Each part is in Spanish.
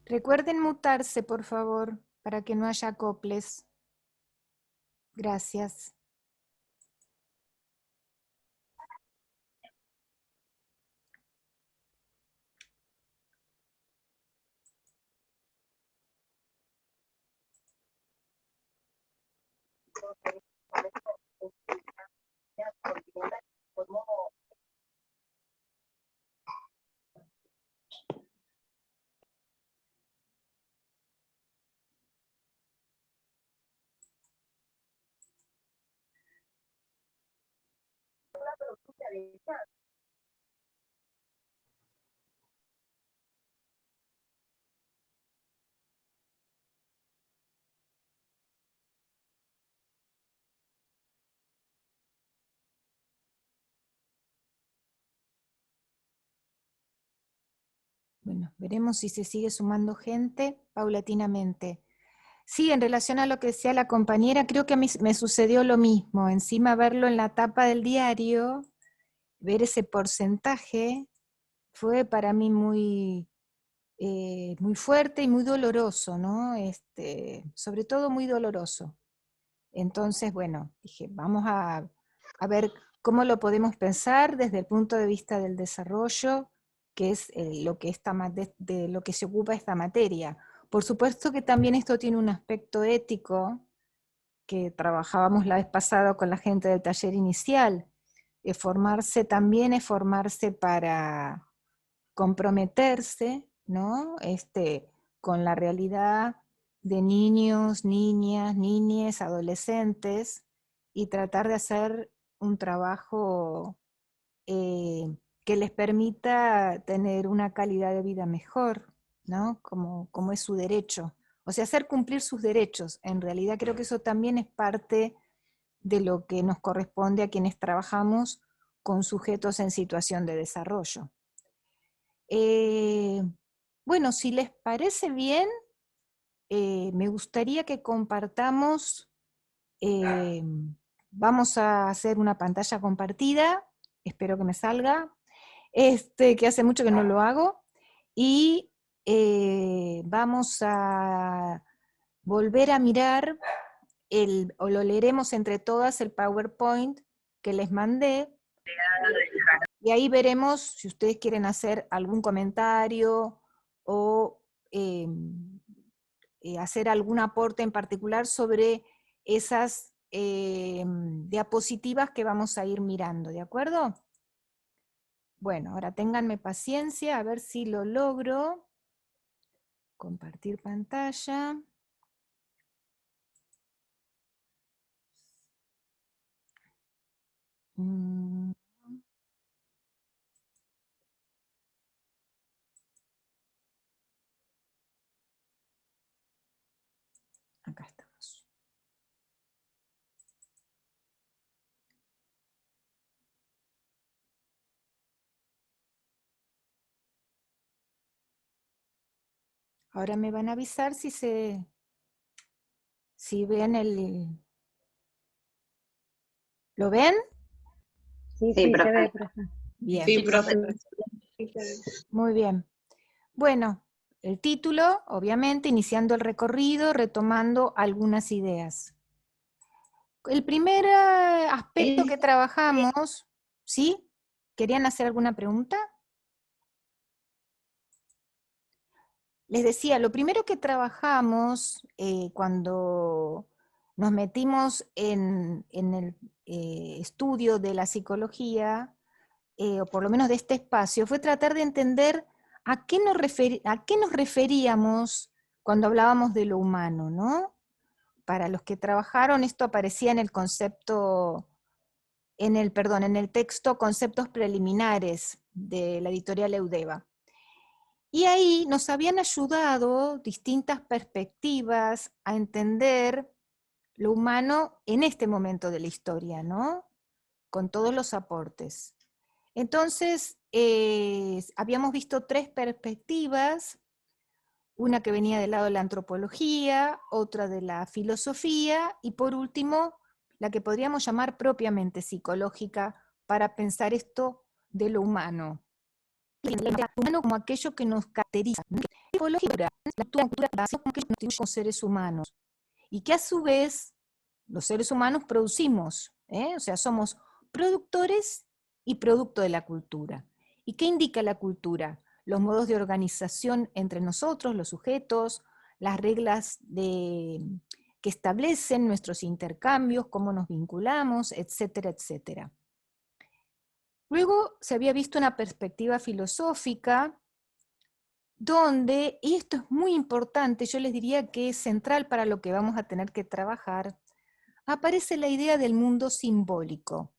Recuerden mutarse, por favor, para que no haya acoples. Gracias. Bueno, veremos si se sigue sumando gente paulatinamente. Sí, en relación a lo que decía la compañera, creo que a mí me sucedió lo mismo. Encima verlo en la tapa del diario, ver ese porcentaje, fue para mí muy fuerte y muy doloroso, ¿no? Sobre todo muy doloroso. Entonces, bueno, dije, vamos a ver cómo lo podemos pensar desde el punto de vista del desarrollo, que es lo que de lo que se ocupa esta materia. Por supuesto que también esto tiene un aspecto ético, que trabajábamos la vez pasada con la gente del taller inicial. Formarse también es formarse para comprometerse, ¿no? Con la realidad de niños, niñas, niñes, adolescentes, y tratar de hacer un trabajo que les permita tener una calidad de vida mejor, ¿no? Como es su derecho. O sea, hacer cumplir sus derechos. En realidad creo que eso también es parte de lo que nos corresponde a quienes trabajamos con sujetos en situación de desarrollo. Bueno, si les parece bien, me gustaría que compartamos, vamos a hacer una pantalla compartida, espero que me salga, que hace mucho que no lo hago, y vamos a volver a mirar, o lo leeremos entre todas, el PowerPoint que les mandé, y ahí veremos si ustedes quieren hacer algún comentario o hacer algún aporte en particular sobre esas diapositivas que vamos a ir mirando, ¿de acuerdo? Bueno, ahora ténganme paciencia a ver si lo logro. Compartir pantalla. Acá estamos. Ahora me van a avisar si ven ¿Lo ven? Sí, Sí, se ve, profe. profe. Bien, Sí, profe. muy bien. Bueno, el título, obviamente, iniciando el recorrido, retomando algunas ideas. El primer aspecto que trabajamos, ¿sí? ¿Querían hacer alguna pregunta? Les decía, lo primero que trabajamos cuando nos metimos en el estudio de la psicología, o por lo menos de este espacio, fue tratar de entender a qué nos referíamos cuando hablábamos de lo humano, ¿no? Para los que trabajaron, esto aparecía en el concepto, en el texto Conceptos Preliminares de la editorial Eudeva. Y ahí nos habían ayudado distintas perspectivas a entender lo humano en este momento de la historia, ¿no? Con todos los aportes. Entonces, habíamos visto tres perspectivas, una que venía del lado de la antropología, otra de la filosofía, y por último, la que podríamos llamar propiamente psicológica, para pensar esto de lo humano. Lo humano como aquello que nos caracteriza, ¿no? La cultura, como aquello que nos distingue como seres humanos, y que a su vez los seres humanos producimos, o sea, somos productores y producto de la cultura. ¿Y qué indica la cultura? Los modos de organización entre nosotros, los sujetos, las reglas que establecen nuestros intercambios, cómo nos vinculamos, etcétera, etcétera. Luego se había visto una perspectiva filosófica donde, y esto es muy importante, yo les diría que es central para lo que vamos a tener que trabajar, aparece la idea del mundo simbólico,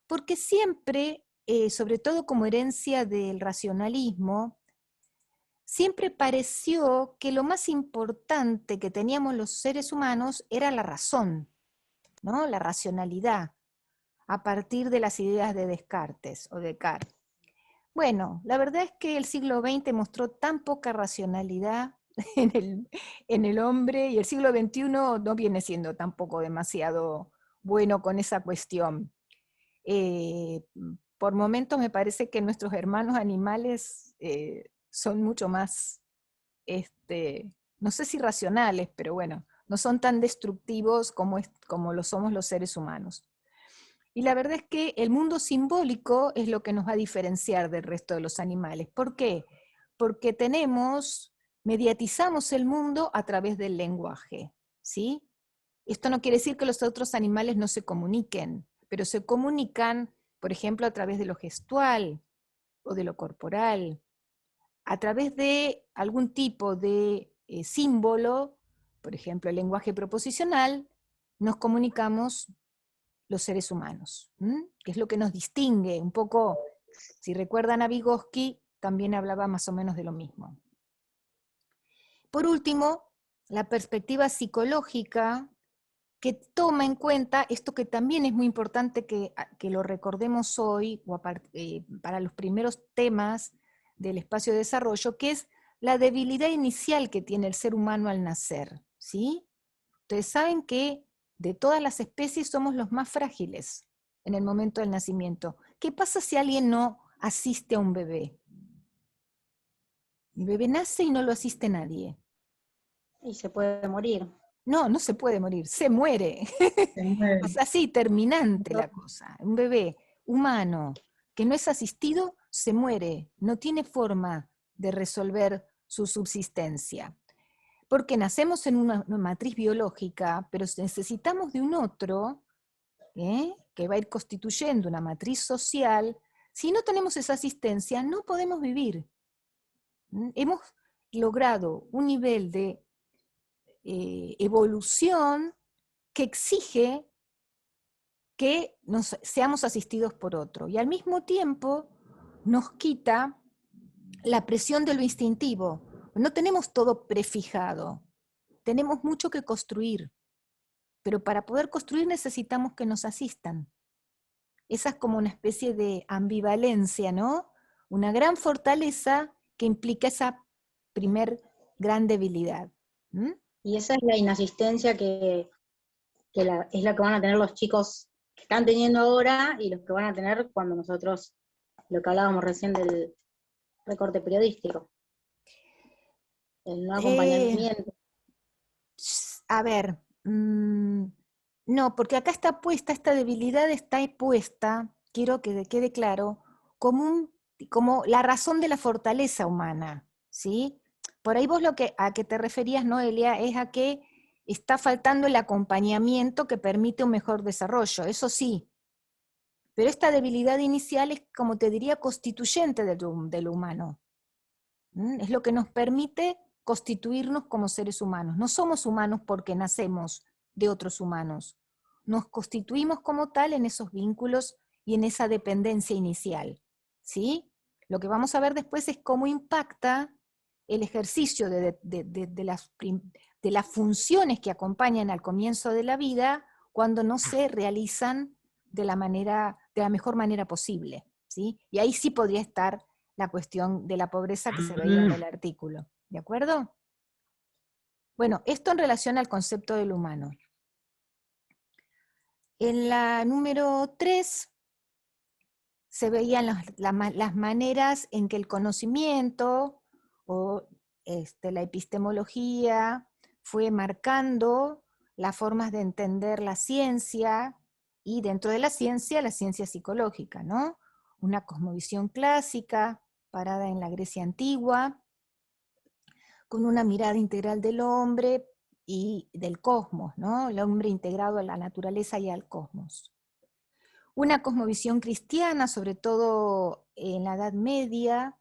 porque siempre, sobre todo como herencia del racionalismo, siempre pareció que lo más importante que teníamos los seres humanos era la razón, ¿no? La racionalidad, a partir de las ideas de Descartes o Descartes. Bueno, la verdad es que el siglo XX mostró tan poca racionalidad en el hombre, y el siglo XXI no viene siendo tampoco demasiado bueno con esa cuestión. Eh, por momentos me parece que nuestros hermanos animales son mucho más, no sé si racionales, pero bueno, no son tan destructivos como lo somos los seres humanos. Y la verdad es que el mundo simbólico es lo que nos va a diferenciar del resto de los animales. ¿Por qué? Porque mediatizamos el mundo a través del lenguaje, ¿sí? Esto no quiere decir que los otros animales no se comuniquen, pero se comunican, por ejemplo, a través de lo gestual o de lo corporal, a través de algún tipo de símbolo, por ejemplo, el lenguaje proposicional, nos comunicamos los seres humanos, que es lo que nos distingue un poco. Si recuerdan a Vygotsky, también hablaba más o menos de lo mismo. Por último, la perspectiva psicológica, que toma en cuenta esto que también es muy importante que lo recordemos hoy, para los primeros temas del espacio de desarrollo, que es la debilidad inicial que tiene el ser humano al nacer, ¿sí? Ustedes saben que de todas las especies somos los más frágiles en el momento del nacimiento. ¿Qué pasa si alguien no asiste a un bebé? El bebé nace y no lo asiste nadie. Y se puede morir. No, no se puede morir, se muere. Se muere. Es así, terminante la cosa. Un bebé humano que no es asistido se muere, no tiene forma de resolver su subsistencia. Porque nacemos en una matriz biológica, pero necesitamos de un otro que va a ir constituyendo una matriz social. Si no tenemos esa asistencia, no podemos vivir. Hemos logrado un nivel de evolución que exige que seamos asistidos por otro. Y al mismo tiempo nos quita la presión de lo instintivo. No tenemos todo prefijado. Tenemos mucho que construir. Pero para poder construir necesitamos que nos asistan. Esa es como una especie de ambivalencia, ¿no? Una gran fortaleza que implica esa primer gran debilidad. Y esa es la inasistencia es la que van a tener los chicos que están teniendo ahora y los que van a tener cuando nosotros, lo que hablábamos recién del recorte periodístico, el no Eh, acompañamiento. a ver, no, porque acá está puesta, esta debilidad está puesta, quiero que quede claro, como la razón de la fortaleza humana, ¿sí? Por ahí vos a que te referías, Noelia, es a que está faltando el acompañamiento que permite un mejor desarrollo, eso sí, pero esta debilidad inicial es, como te diría, constituyente del humano. Es lo que nos permite constituirnos como seres humanos. No somos humanos porque nacemos de otros humanos. Nos constituimos como tal en esos vínculos y en esa dependencia inicial. ¿Sí? Lo que vamos a ver después es cómo impacta el ejercicio de las funciones que acompañan al comienzo de la vida cuando no se realizan de la mejor manera posible. ¿Sí? Y ahí sí podría estar la cuestión de la pobreza que se veía en el artículo. ¿De acuerdo? Bueno, esto en relación al concepto del humano. En la número 3 se veían las maneras en que el conocimiento o la epistemología fue marcando las formas de entender la ciencia y dentro de la ciencia psicológica, ¿no? Una cosmovisión clásica parada en la Grecia antigua, con una mirada integral del hombre y del cosmos, ¿no? El hombre integrado a la naturaleza y al cosmos. Una cosmovisión cristiana, sobre todo en la Edad Media,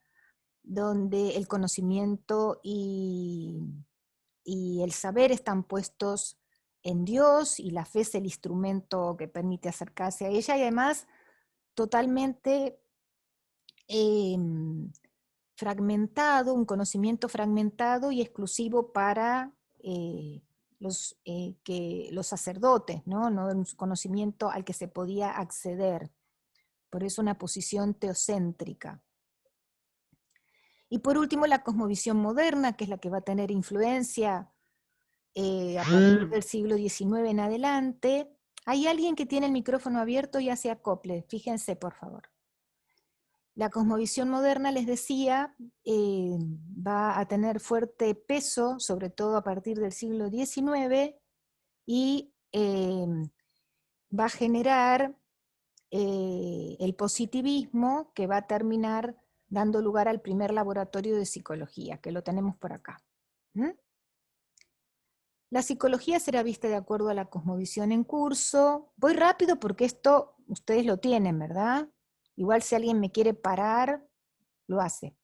donde el conocimiento y el saber están puestos en Dios y la fe es el instrumento que permite acercarse a ella y además totalmente eh, fragmentado, un conocimiento fragmentado y exclusivo para los sacerdotes, ¿no? No un conocimiento al que se podía acceder. Por eso una posición teocéntrica. Y por último, la cosmovisión moderna, que es la que va a tener influencia a partir del siglo XIX en adelante. Hay alguien que tiene el micrófono abierto y hace acople, fíjense por favor. La cosmovisión moderna, les decía, va a tener fuerte peso, sobre todo a partir del siglo XIX, y va a generar el positivismo que va a terminar dando lugar al primer laboratorio de psicología, que lo tenemos por acá. La psicología será vista de acuerdo a la cosmovisión en curso. Voy rápido porque esto ustedes lo tienen, ¿verdad? Igual si alguien me quiere parar, lo hace.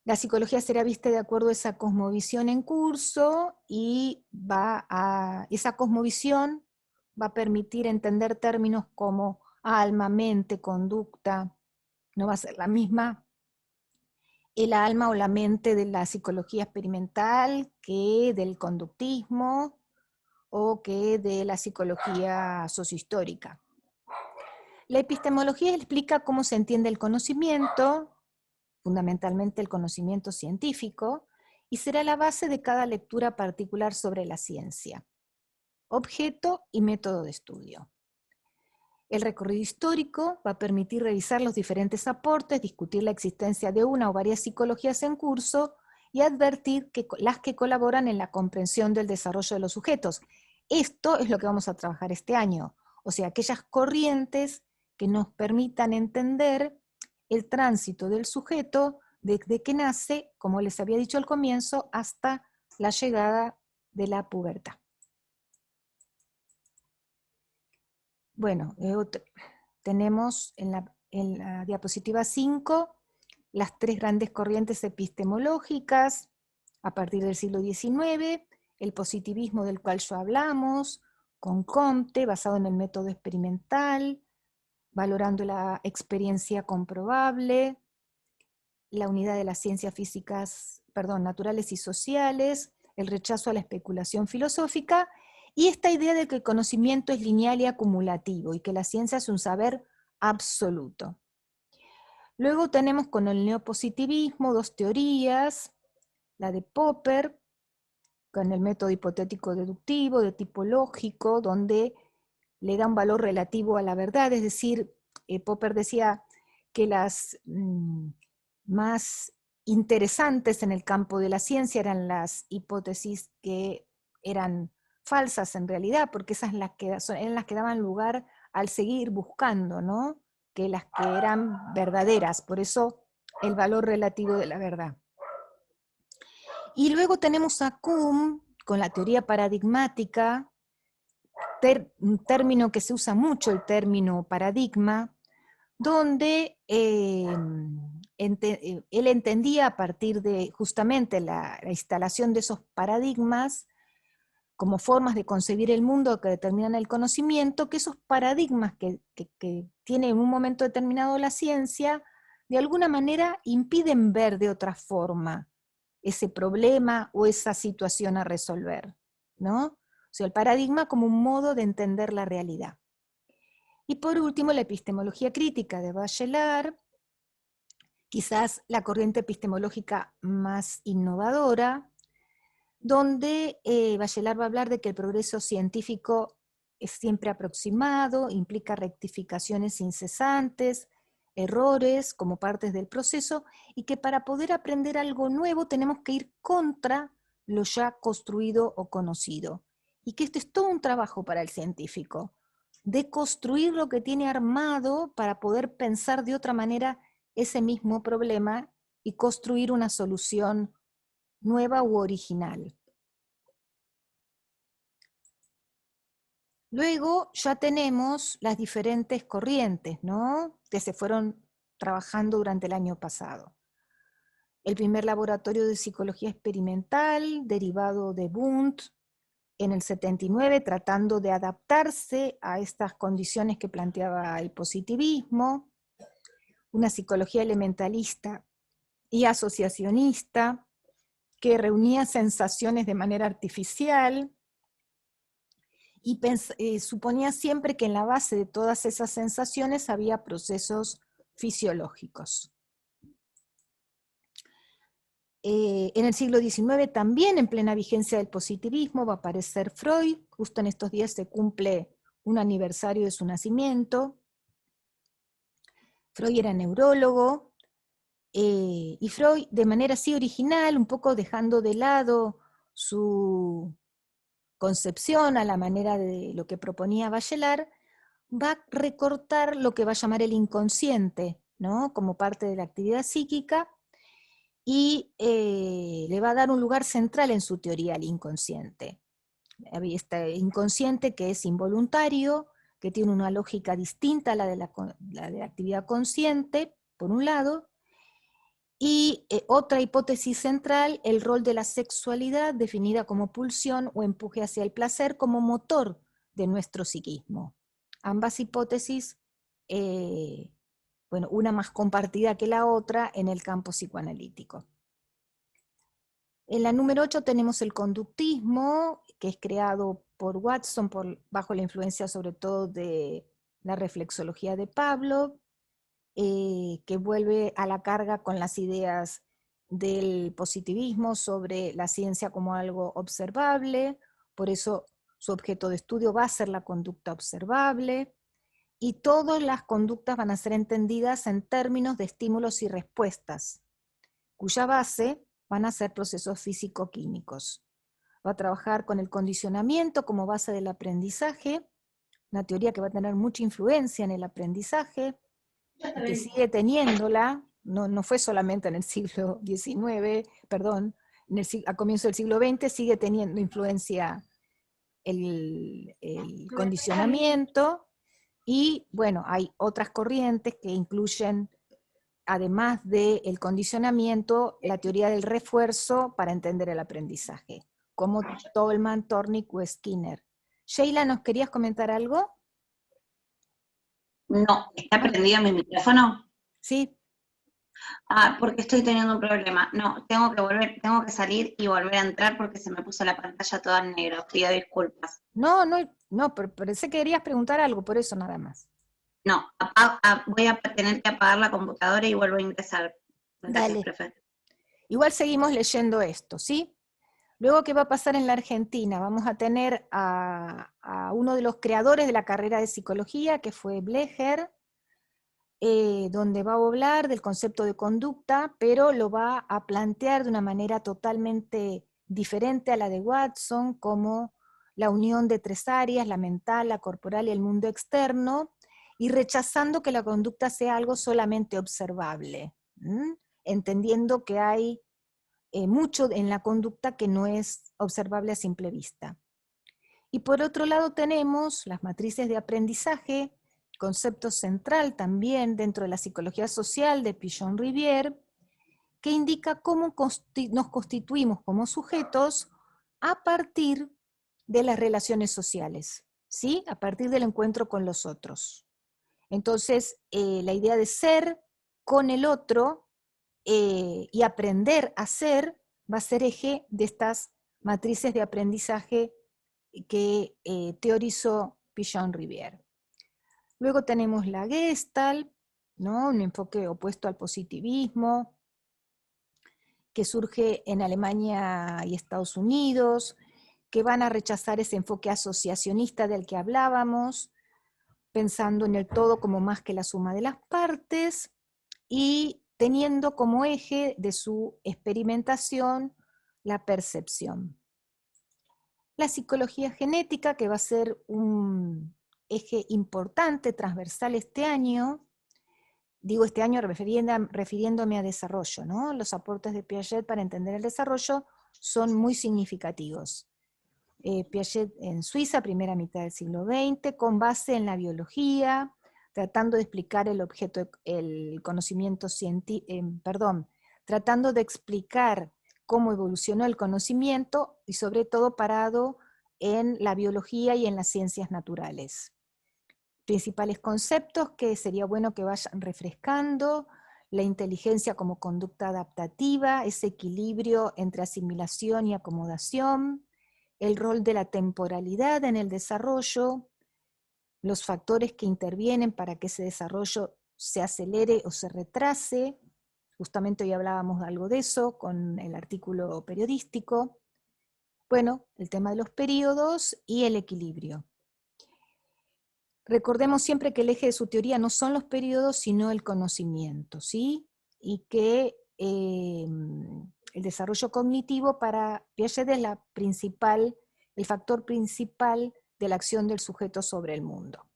La psicología será vista de acuerdo a esa cosmovisión en curso y esa cosmovisión va a permitir entender términos como alma, mente, conducta. No va a ser la misma el alma o la mente de la psicología experimental que del conductismo o que de la psicología sociohistórica. La epistemología explica cómo se entiende el conocimiento, fundamentalmente el conocimiento científico, y será la base de cada lectura particular sobre la ciencia, objeto y método de estudio. El recorrido histórico va a permitir revisar los diferentes aportes, discutir la existencia de una o varias psicologías en curso y advertir las que colaboran en la comprensión del desarrollo de los sujetos. Esto es lo que vamos a trabajar este año, o sea, aquellas corrientes que nos permitan entender el tránsito del sujeto desde que nace, como les había dicho al comienzo, hasta la llegada de la pubertad. Bueno, tenemos en la diapositiva 5 las tres grandes corrientes epistemológicas a partir del siglo XIX, el positivismo del cual ya hablamos, con Comte, basado en el método experimental, valorando la experiencia comprobable, la unidad de las ciencias físicas, naturales y sociales, el rechazo a la especulación filosófica, y esta idea de que el conocimiento es lineal y acumulativo, y que la ciencia es un saber absoluto. Luego tenemos con el neopositivismo dos teorías, la de Popper, con el método hipotético deductivo, de tipo lógico, donde le da un valor relativo a la verdad, es decir, Popper decía que las más interesantes en el campo de la ciencia eran las hipótesis que eran falsas en realidad, porque esas eran las que daban lugar al seguir buscando, ¿no? Que las que eran verdaderas, por eso el valor relativo de la verdad. Y luego tenemos a Kuhn con la teoría paradigmática, un término que se usa mucho, el término paradigma, donde él entendía a partir de justamente la instalación de esos paradigmas como formas de concebir el mundo que determinan el conocimiento, que esos paradigmas que tiene en un momento determinado la ciencia, de alguna manera impiden ver de otra forma ese problema o esa situación a resolver, ¿no? O sea, el paradigma como un modo de entender la realidad. Y por último, la epistemología crítica de Bachelard, quizás la corriente epistemológica más innovadora, donde Bachelard va a hablar de que el progreso científico es siempre aproximado, implica rectificaciones incesantes, errores como partes del proceso, y que para poder aprender algo nuevo tenemos que ir contra lo ya construido o conocido. Y que este es todo un trabajo para el científico, de construir lo que tiene armado para poder pensar de otra manera ese mismo problema y construir una solución nueva u original. Luego ya tenemos las diferentes corrientes, ¿no?, que se fueron trabajando durante el año pasado. El primer laboratorio de psicología experimental, derivado de Wundt, en el 79, tratando de adaptarse a estas condiciones que planteaba el positivismo, una psicología elementalista y asociacionista, que reunía sensaciones de manera artificial, y suponía siempre que en la base de todas esas sensaciones había procesos fisiológicos. En el siglo XIX también, en plena vigencia del positivismo, va a aparecer Freud. Justo en estos días se cumple un aniversario de su nacimiento. Freud era neurólogo, y Freud, de manera así original, un poco dejando de lado su concepción a la manera de lo que proponía Bachelard, va a recortar lo que va a llamar el inconsciente, ¿no?, como parte de la actividad psíquica, y le va a dar un lugar central en su teoría al inconsciente. Había este inconsciente que es involuntario, que tiene una lógica distinta a la de la actividad consciente, por un lado, y otra hipótesis central, el rol de la sexualidad definida como pulsión o empuje hacia el placer como motor de nuestro psiquismo. Ambas hipótesis, bueno, una más compartida que la otra en el campo psicoanalítico. En la número 8 tenemos el conductismo, que es creado por Watson bajo la influencia sobre todo de la reflexología de Pavlov, que vuelve a la carga con las ideas del positivismo sobre la ciencia como algo observable, por eso su objeto de estudio va a ser la conducta observable, y todas las conductas van a ser entendidas en términos de estímulos y respuestas, cuya base van a ser procesos físico-químicos. Va a trabajar con el condicionamiento como base del aprendizaje, una teoría que va a tener mucha influencia en el aprendizaje, y que sigue teniéndola, no fue solamente en el siglo XIX, perdón, a comienzo del siglo XX sigue teniendo influencia el condicionamiento, y bueno, hay otras corrientes que incluyen, además del condicionamiento, la teoría del refuerzo para entender el aprendizaje, como Tolman, Tornick o Skinner. Sheila, ¿nos querías comentar algo? No, ¿está prendido mi micrófono? Sí. Ah, porque estoy teniendo un problema. No, tengo que salir y volver a entrar porque se me puso la pantalla toda en negro. Pido disculpas. No, pero pensé que querías preguntar algo, por eso nada más. No, voy a tener que apagar la computadora y vuelvo a ingresar. Gracias, Dale. profe. Igual seguimos leyendo esto, ¿sí? Luego, ¿qué va a pasar en la Argentina? Vamos a tener a uno de los creadores de la carrera de psicología, que fue Blecher, donde va a hablar del concepto de conducta, pero lo va a plantear de una manera totalmente diferente a la de Watson, como la unión de tres áreas, la mental, la corporal y el mundo externo, y rechazando que la conducta sea algo solamente observable, entendiendo que hay mucho en la conducta que no es observable a simple vista. Y por otro lado tenemos las matrices de aprendizaje, concepto central también dentro de la psicología social de Pichon-Rivière, que indica cómo nos constituimos como sujetos a partir de las relaciones sociales, ¿sí? A partir del encuentro con los otros. Entonces, la idea de ser con el otro y aprender a ser va a ser eje de estas matrices de aprendizaje que teorizó Pichon-Rivière. Luego tenemos la Gestalt, ¿no? Un enfoque opuesto al positivismo, que surge en Alemania y Estados Unidos, que van a rechazar ese enfoque asociacionista del que hablábamos, pensando en el todo como más que la suma de las partes, y teniendo como eje de su experimentación la percepción. La psicología genética, que va a ser un eje importante, transversal este año, digo este año refiriéndome a desarrollo, ¿no? Los aportes de Piaget para entender el desarrollo son muy significativos. Piaget en Suiza, primera mitad del siglo XX, con base en la biología, tratando de explicar el objeto, el conocimiento científico, tratando de explicar cómo evolucionó el conocimiento y sobre todo parado en la biología y en las ciencias naturales. Principales conceptos que sería bueno que vayan refrescando: la inteligencia como conducta adaptativa, ese equilibrio entre asimilación y acomodación, el rol de la temporalidad en el desarrollo, los factores que intervienen para que ese desarrollo se acelere o se retrase. Justamente hoy hablábamos algo de eso con el artículo periodístico. Bueno, el tema de los periodos y el equilibrio. Recordemos siempre que el eje de su teoría no son los periodos, sino el conocimiento, ¿sí? Y que el desarrollo cognitivo para Piaget es el factor principal de la acción del sujeto sobre el mundo.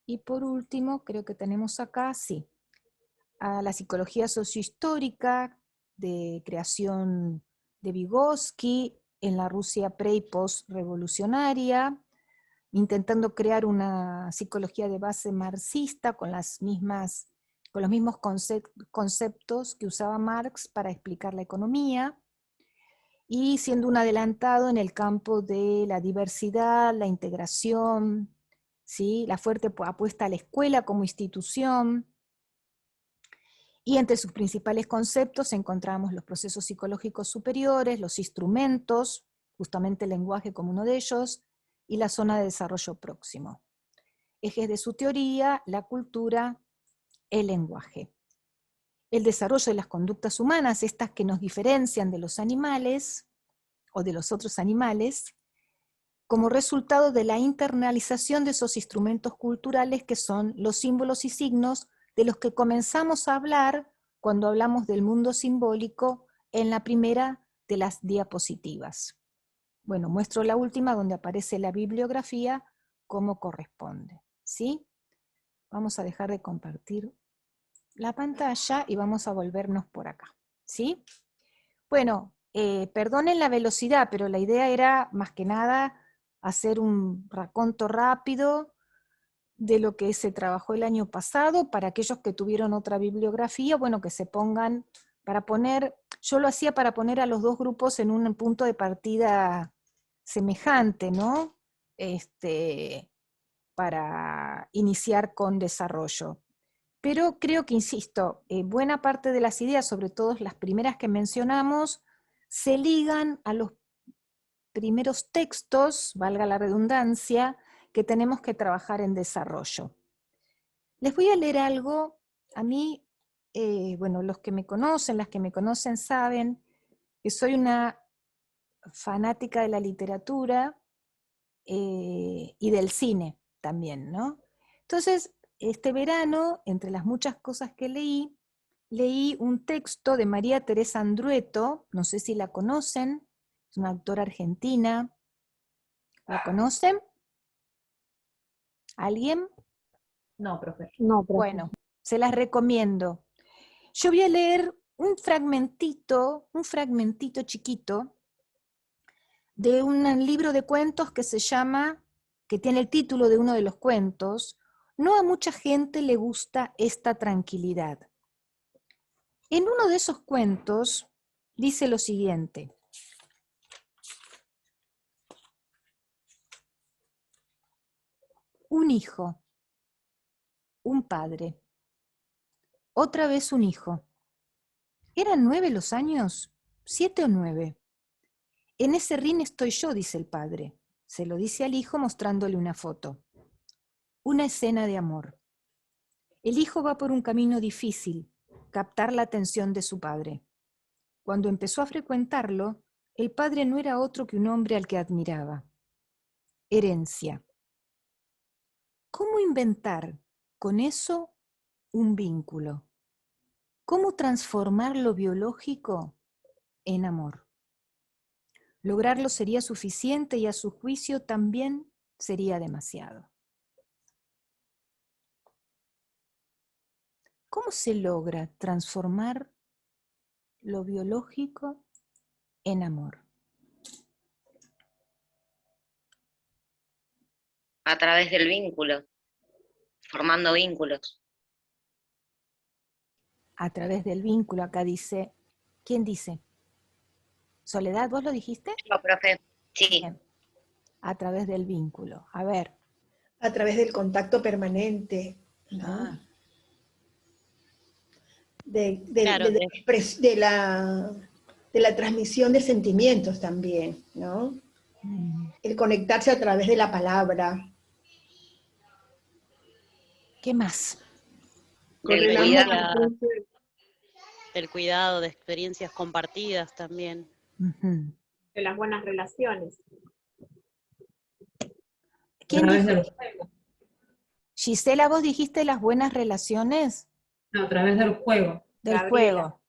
Y por último, creo que tenemos acá, sí, a la psicología sociohistórica de creación de Vygotsky en la Rusia pre- y post-revolucionaria, intentando crear una psicología de base marxista con los mismos conceptos que usaba Marx para explicar la economía, y siendo un adelantado en el campo de la diversidad, la integración, ¿sí? La fuerte apuesta a la escuela como institución. Y entre sus principales conceptos encontramos los procesos psicológicos superiores, los instrumentos, justamente el lenguaje como uno de ellos, y la zona de desarrollo próximo. Ejes de su teoría: la cultura, el lenguaje. El desarrollo de las conductas humanas, estas que nos diferencian de los animales o de los otros animales, como resultado de la internalización de esos instrumentos culturales que son los símbolos y signos de los que comenzamos a hablar cuando hablamos del mundo simbólico en la primera de las diapositivas. Bueno, muestro la última donde aparece la bibliografía como corresponde, ¿sí? Vamos a dejar de compartir la pantalla y vamos a volvernos por acá, ¿sí? Bueno, perdonen la velocidad, pero la idea era más que nada hacer un raconto rápido de lo que se trabajó el año pasado, para aquellos que tuvieron otra bibliografía, bueno, que se pongan para poner, yo lo hacía para poner a los dos grupos en un punto de partida semejante, ¿no? Para iniciar con desarrollo. Pero creo que, insisto, buena parte de las ideas, sobre todo las primeras que mencionamos, se ligan a los primeros textos, valga la redundancia, que tenemos que trabajar en desarrollo. Les voy a leer algo. A mí, bueno, los que me conocen, las que me conocen saben que soy una fanática de la literatura y del cine también, ¿no? Entonces, este verano, entre las muchas cosas que leí un texto de María Teresa Andrueto, no sé si la conocen, es una autora argentina. ¿La conocen? ¿Alguien? No, profe. No, profe. Bueno, se las recomiendo. Yo voy a leer un fragmentito chiquito, de un libro de cuentos que se llama, que tiene el título de uno de los cuentos, No a mucha gente le gusta esta tranquilidad. En uno de esos cuentos dice lo siguiente: un hijo, un padre, otra vez un hijo. ¿Eran 9 los años? 7 o 9. En ese rin estoy yo, dice el padre. Se lo dice al hijo mostrándole una foto. Una escena de amor. El hijo va por un camino difícil, captar la atención de su padre. Cuando empezó a frecuentarlo, el padre no era otro que un hombre al que admiraba. Herencia. ¿Cómo inventar con eso un vínculo? ¿Cómo transformar lo biológico en amor? Lograrlo sería suficiente y a su juicio también sería demasiado. ¿Cómo se logra transformar lo biológico en amor? A través del vínculo, formando vínculos. A través del vínculo, acá dice, ¿quién dice? Soledad, ¿vos lo dijiste? No, profe, sí. Bien. A través del vínculo. A ver. A través del contacto permanente, ¿no? Ah. Claro, de la transmisión de sentimientos también, ¿no? El conectarse a través de la palabra. ¿Qué más? del cuidado, de experiencias compartidas también. Uh-huh. De las buenas relaciones. ¿Quién dice? Gisela, ¿vos dijiste las buenas relaciones? No, a través del juego. Del juego.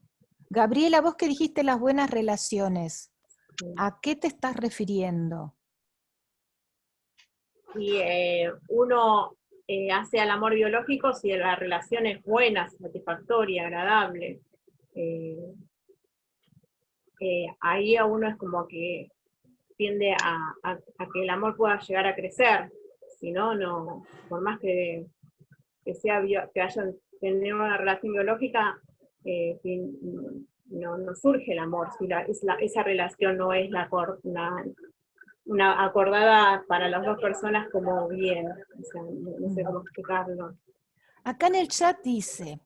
Gabriela, ¿vos que dijiste las buenas relaciones? ¿A qué te estás refiriendo? Y uno hace al amor biológico si la relación es buena, satisfactoria, agradable. Ahí a uno es como que tiende a que el amor pueda llegar a crecer. Si no, no, por más que hayan tenido una relación biológica, no surge el amor, si esa relación no es una acordada para las dos personas como bien. O sea, no sé cómo explicarlo. Acá en el chat dice,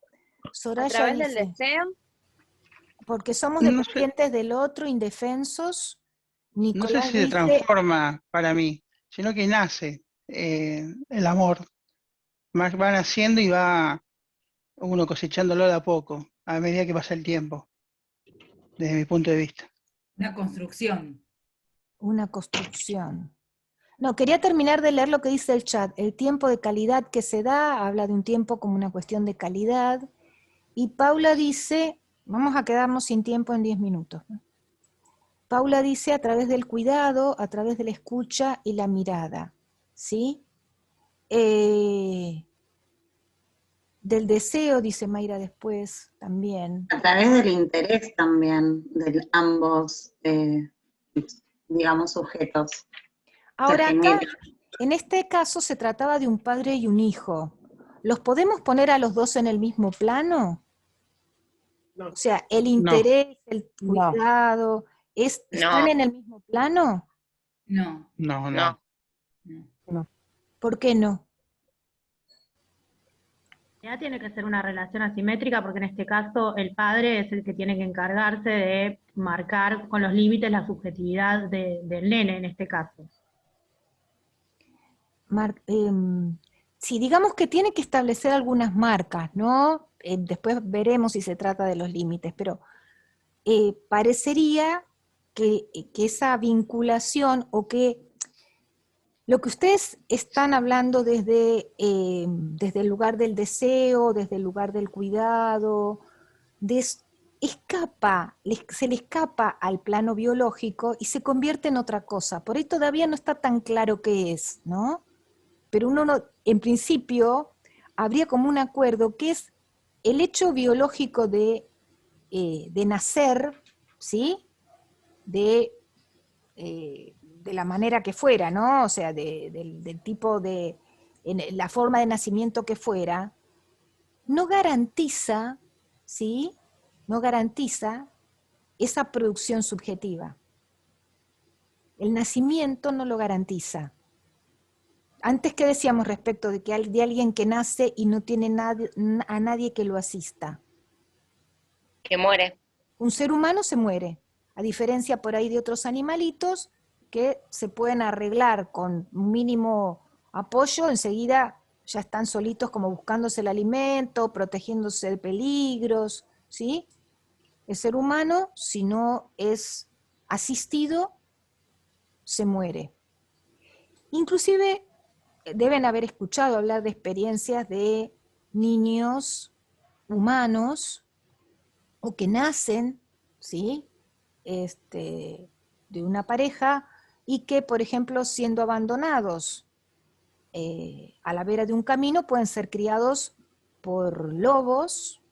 Soraya ¿A través dice, del deseo? porque somos dependientes del otro, indefensos. Nicolás no sé si se transforma para mí, sino que nace el amor. Va naciendo y va uno cosechándolo de a poco, a medida que pasa el tiempo, desde mi punto de vista. Una construcción. Una construcción. No, quería terminar de leer lo que dice el chat. El tiempo de calidad que se da, habla de un tiempo como una cuestión de calidad. Y Paula dice, vamos a quedarnos sin tiempo en 10 minutos, ¿no? Paula dice a través del cuidado, a través de la escucha y la mirada, ¿sí? Del deseo, dice Mayra después, también. A través del interés también, de ambos, digamos, sujetos. Ahora acá, en este caso se trataba de un padre y un hijo. ¿Los podemos poner a los dos en el mismo plano? No. O sea, el interés, el cuidado, ¿están en el mismo plano? No. No. ¿Por qué no? Ya tiene que ser una relación asimétrica porque en este caso el padre es el que tiene que encargarse de marcar con los límites la subjetividad del nene en este caso. Sí, digamos que tiene que establecer algunas marcas, ¿no? Después veremos si se trata de los límites, pero parecería que esa vinculación o que lo que ustedes están hablando desde el lugar del deseo, desde el lugar del cuidado, se le escapa al plano biológico y se convierte en otra cosa. Por ahí todavía no está tan claro qué es, ¿no? Pero en principio, habría como un acuerdo que es el hecho biológico de nacer, ¿sí? De la manera que fuera, ¿no? O sea, del tipo en la forma de nacimiento que fuera, no garantiza, ¿sí? No garantiza esa producción subjetiva. El nacimiento no lo garantiza. Antes, ¿qué decíamos respecto de alguien que nace y no tiene a nadie que lo asista? Que muere. Un ser humano se muere, a diferencia por ahí de otros animalitos que se pueden arreglar con un mínimo apoyo, enseguida ya están solitos como buscándose el alimento, protegiéndose de peligros, ¿sí? El ser humano, si no es asistido, se muere. Inclusive deben haber escuchado hablar de experiencias de niños humanos o que nacen, ¿sí? De una pareja y que, por ejemplo, siendo abandonados a la vera de un camino, pueden ser criados por lobos,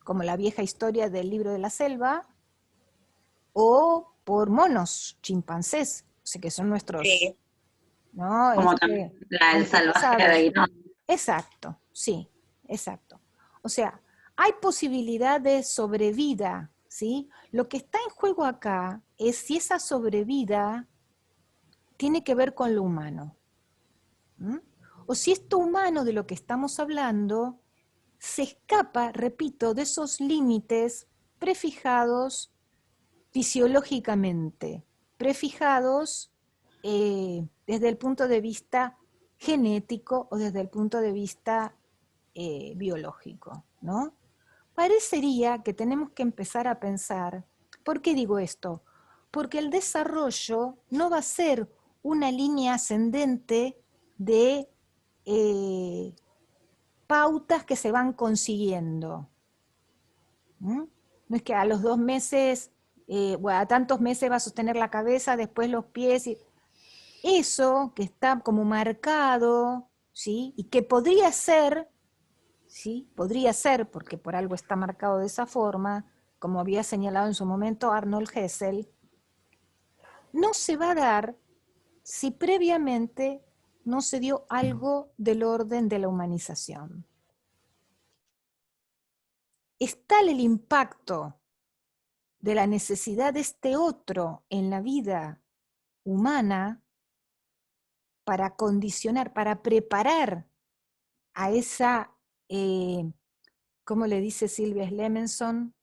como la vieja historia del libro de la selva, o por monos, chimpancés, o sea, que son nuestros... Sí. ¿no? Como también la del salvaje de ¿no? Exacto, sí, exacto. O sea, hay posibilidad de sobrevida, ¿sí? Lo que está en juego acá es si esa sobrevida tiene que ver con lo humano. O si esto humano de lo que estamos hablando se escapa, repito, de esos límites prefijados fisiológicamente, prefijados desde el punto de vista genético o desde el punto de vista biológico, ¿no? Parecería que tenemos que empezar a pensar, ¿por qué digo esto? Porque el desarrollo no va a ser una línea ascendente de pautas que se van consiguiendo. No es que a los 2 meses, a tantos meses va a sostener la cabeza, después los pies. Eso que está como marcado, ¿sí? Y que podría ser, ¿sí? Podría ser, porque por algo está marcado de esa forma, como había señalado en su momento Arnold Hessel, no se va a dar si previamente no se dio algo del orden de la humanización. Es tal el impacto de la necesidad de este otro en la vida humana para condicionar, para preparar a esa, ¿cómo le dice Silvia Slemenson?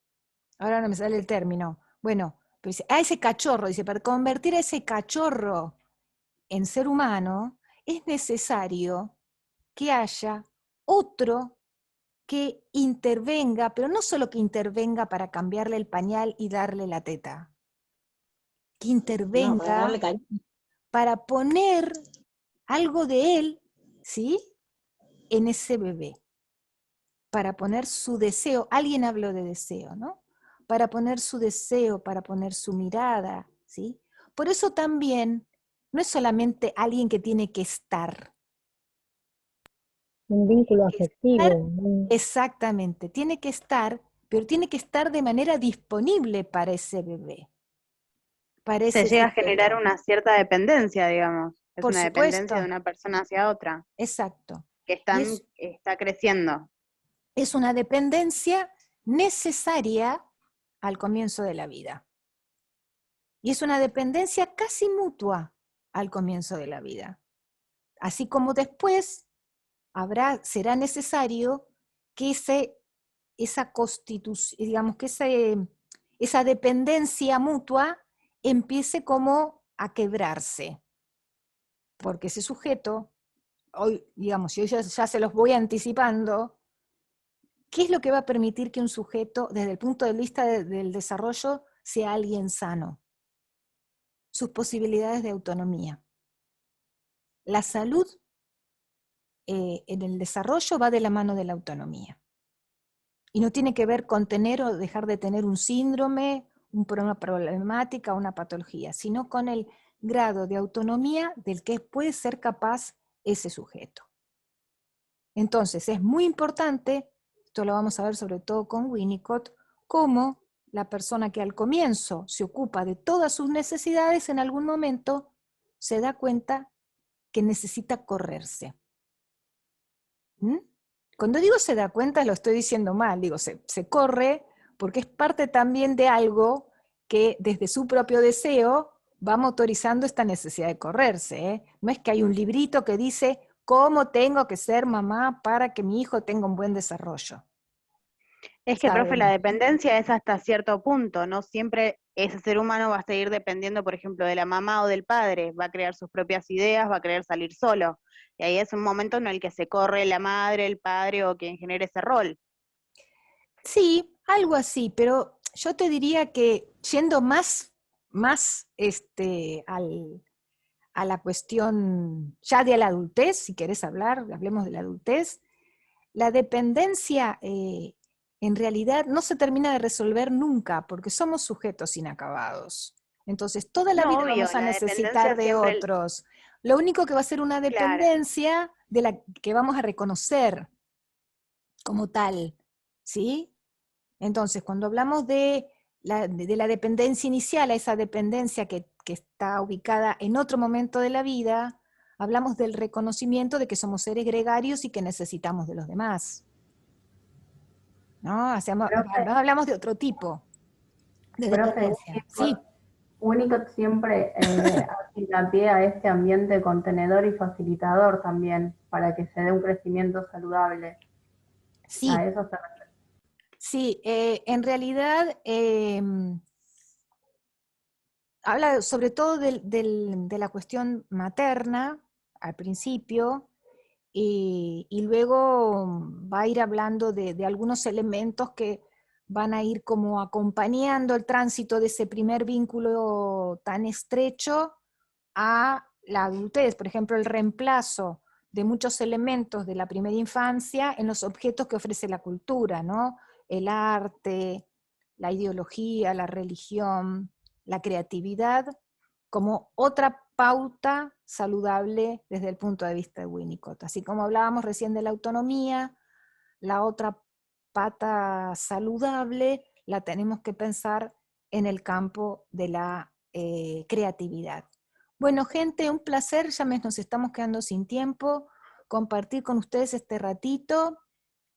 Ahora no me sale el término. Bueno, pero dice, a ese cachorro, dice, para convertir a ese cachorro en ser humano, es necesario que haya otro que intervenga, pero no solo que intervenga para cambiarle el pañal y darle la teta, que intervenga para poner algo de él, ¿sí?, en ese bebé, para poner su deseo. Alguien habló de deseo, ¿no? Para poner su deseo, para poner su mirada, ¿sí? Por eso también no es solamente alguien que tiene que estar. Un vínculo afectivo. Exactamente, tiene que estar, pero tiene que estar de manera disponible para ese bebé. Para Se ese llega a sujeto. generar una cierta dependencia, digamos. Es Por una supuesto. dependencia de una persona hacia otra. Exacto. Que está creciendo. Es una dependencia necesaria al comienzo de la vida. Y es una dependencia casi mutua al comienzo de la vida. Así como después será necesario que esa constitución, digamos que esa dependencia mutua empiece como a quebrarse. Porque ese sujeto, hoy, digamos, yo ya se los voy anticipando, ¿qué es lo que va a permitir que un sujeto, desde el punto de vista del desarrollo, sea alguien sano, sus posibilidades de autonomía. La salud en el desarrollo va de la mano de la autonomía. Y no tiene que ver con tener o dejar de tener un síndrome, una problemática, una patología, sino con el grado de autonomía del que puede ser capaz ese sujeto. Entonces es muy importante, esto lo vamos a ver sobre todo con Winnicott, cómo la persona que al comienzo se ocupa de todas sus necesidades, en algún momento se da cuenta que necesita correrse. ¿Mm? Cuando digo se da cuenta, lo estoy diciendo mal, digo se corre porque es parte también de algo que desde su propio deseo va motorizando esta necesidad de correrse, ¿eh? No es que hay un librito que dice cómo tengo que ser mamá para que mi hijo tenga un buen desarrollo. Es que, profe, la Sabemos. dependencia es hasta cierto punto, no siempre ese ser humano va a seguir dependiendo, por ejemplo, de la mamá o del padre, va a crear sus propias ideas, va a querer salir solo, y ahí es un momento en el que se corre la madre, el padre o quien genere ese rol. Sí, algo así, pero yo te diría que yendo más a la cuestión ya de la adultez, si querés hablar, hablemos de la adultez, la dependencia en realidad no se termina de resolver nunca, porque somos sujetos inacabados. Entonces, toda la No, vida obvio, vamos a la necesitar dependencia de siempre, otros. Lo único que va a ser una claro, dependencia de la que vamos a reconocer como tal, ¿sí? Entonces, cuando hablamos de la dependencia inicial, a esa dependencia que está ubicada en otro momento de la vida, hablamos del reconocimiento de que somos seres gregarios y que necesitamos de los demás. ¿No? No hablamos de otro tipo de dependencia. Sí. Winnicott siempre hace hincapié a este ambiente contenedor y facilitador también, para que se dé un crecimiento saludable. Sí. A eso se refiere. Sí, en realidad habla sobre todo de la cuestión materna al principio, y luego va a ir hablando de algunos elementos que van a ir como acompañando el tránsito de ese primer vínculo tan estrecho a la adultez. Por ejemplo, el reemplazo de muchos elementos de la primera infancia en los objetos que ofrece la cultura, ¿no? El arte, la ideología, la religión, la creatividad, como otra pauta saludable desde el punto de vista de Winnicott. Así como hablábamos recién de la autonomía, la otra pata saludable la tenemos que pensar en el campo de la creatividad. Bueno, gente, un placer, ya nos estamos quedando sin tiempo, compartir con ustedes este ratito.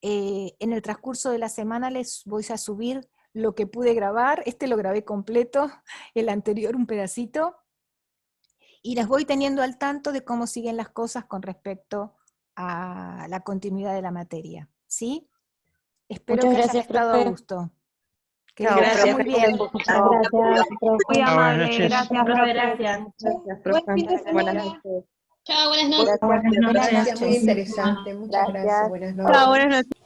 En el transcurso de la semana les voy a subir lo que pude grabar, este lo grabé completo, el anterior un pedacito, y las voy teniendo al tanto de cómo siguen las cosas con respecto a la continuidad de la materia, ¿sí? Espero que hayan estado a gusto. Que les vaya muy bien. Gracias, muy amable, Buenas noches. gracias, profe. Buen fin de semana. buenas noches. Chao, buenas noches. Gracias, muy noches. interesante. Muchas gracias. Buenas noches. Chao, buenas noches.